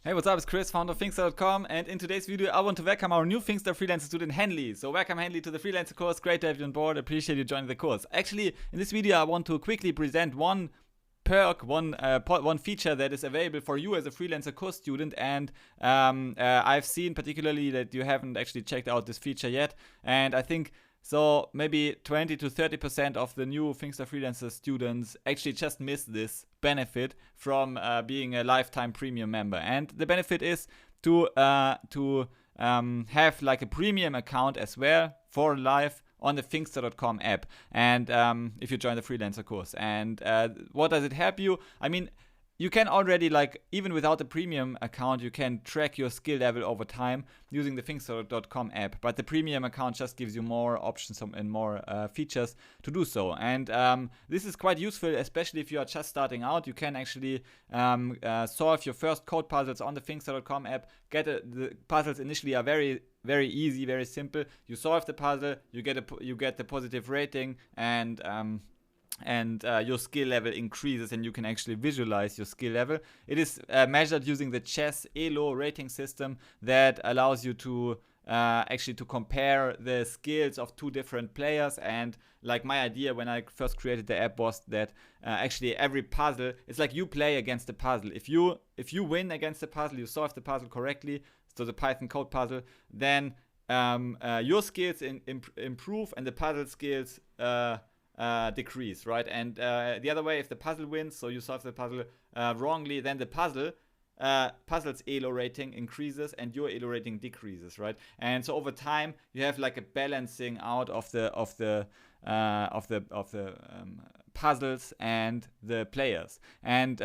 Hey, what's up? It's Chris, founder of Finxter.com, and in today's video, I want to welcome our new Finxter freelancer student, Henly. So welcome, Henly, to the Freelancer course. Great to have you on board. Appreciate you joining the course. Actually, in this video, I want to quickly present one perk, one feature that is available for you as a freelancer course student, and I've seen particularly that you haven't actually checked out this feature yet, and I think so maybe 20 to 30% of the new Finxter freelancer students actually just miss this benefit from being a lifetime premium member. And the benefit is to have like a premium account as well for life on the Finxter.com app, and if you join the freelancer course. And what does it help you? I mean, you can already, like, even without a premium account, you can track your skill level over time using the Finxter.com app. But the premium account just gives you more options and more features to do so. And this is quite useful, especially if you are just starting out. You can actually solve your first code puzzles on the Finxter.com app. The puzzles initially are very easy, very simple. You solve the puzzle, you get the positive rating, and your skill level increases, and you can actually visualize your skill level. It is measured using the chess ELO rating system that allows you to actually to compare the skills of two different players. And like, my idea when I first created the app was that actually every puzzle, it's like you play against the puzzle. If you win against the puzzle, you solve the puzzle correctly, so the Python code puzzle, then your skills improve and the puzzle skills decrease, right? And the other way, if the puzzle wins, so you solve the puzzle wrongly, then the puzzle's ELO rating increases and your ELO rating decreases, right? And so over time, you have like a balancing out of the puzzles and the players. And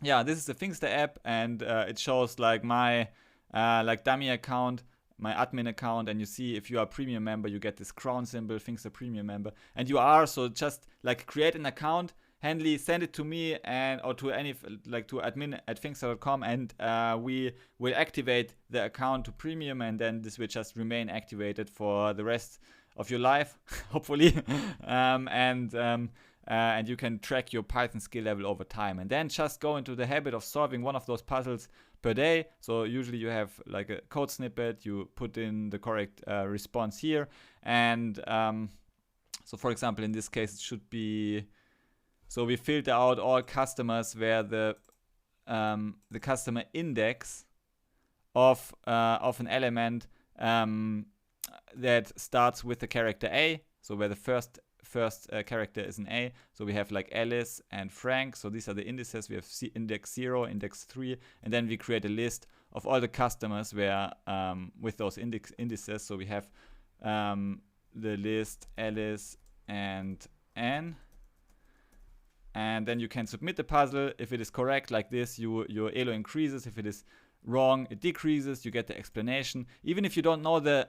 yeah, this is the Finxter app, and it shows like my like dummy account, my admin account, and you see if you are a premium member, you get this crown symbol, Finxter premium member, and you are. So just like create an account, Henly, send it to me or to admin at Finxter.com, and we will activate the account to premium, and then this will just remain activated for the rest of your life, hopefully. And you can track your Python skill level over time, and then just go into the habit of solving one of those puzzles per day. So usually you have like a code snippet, you put in the correct response here, and so for example in this case it should be, so we filter out all customers where the customer index of an element that starts with the character A, so where the first character is an A. So we have like Alice and Frank. So these are the indices. We have index 0, index 3, and then we create a list of all the customers where with those indices. So we have the list Alice and Anne. And then you can submit the puzzle. If it is correct like this, your ELO increases. If it is wrong, it decreases. You get the explanation. Even if you don't know the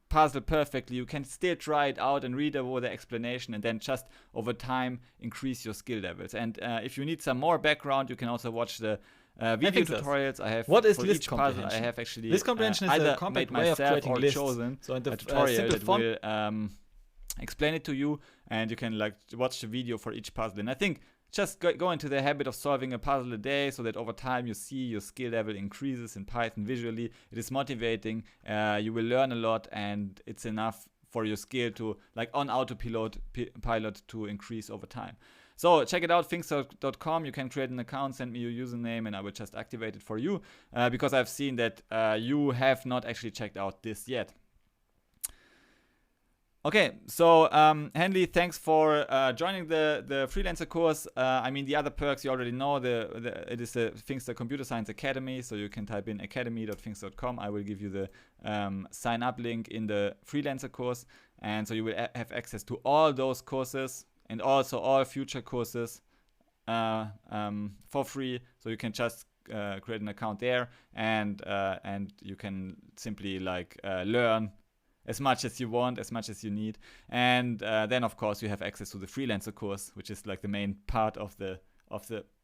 puzzle perfectly, you can still try it out and read over the explanation, and then just over time increase your skill levels. And if you need some more background, you can also watch the video tutorials I have. What is for list each comprehension? puzzle I have actually List comprehension is either a compact made way of myself creating or lists. chosen So in the a tutorial simple that font, will explain it to you, and you can like watch the video for each puzzle. And I think just go into the habit of solving a puzzle a day, so that over time you see your skill level increases in Python visually. It is motivating. You will learn a lot, and it's enough for your skill to, like, on autopilot to increase over time. So check it out, Finxter.com. You can create an account, send me your username, and I will just activate it for you, because I've seen that you have not actually checked out this yet. Okay, so Henly, thanks for joining the freelancer course. I mean, the other perks you already know. It is the Finxter Computer Science Academy, so you can type in academy.finxter.com. I will give you the sign up link in the freelancer course, and so you will have access to all those courses and also all future courses for free. So you can just create an account there, and you can simply like learn as much as you want, as much as you need. And then of course you have access to the freelancer course, which is like the main part of the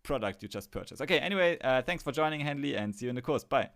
product you just purchased. Okay, anyway, thanks for joining, Henly, and see you in the course. Bye.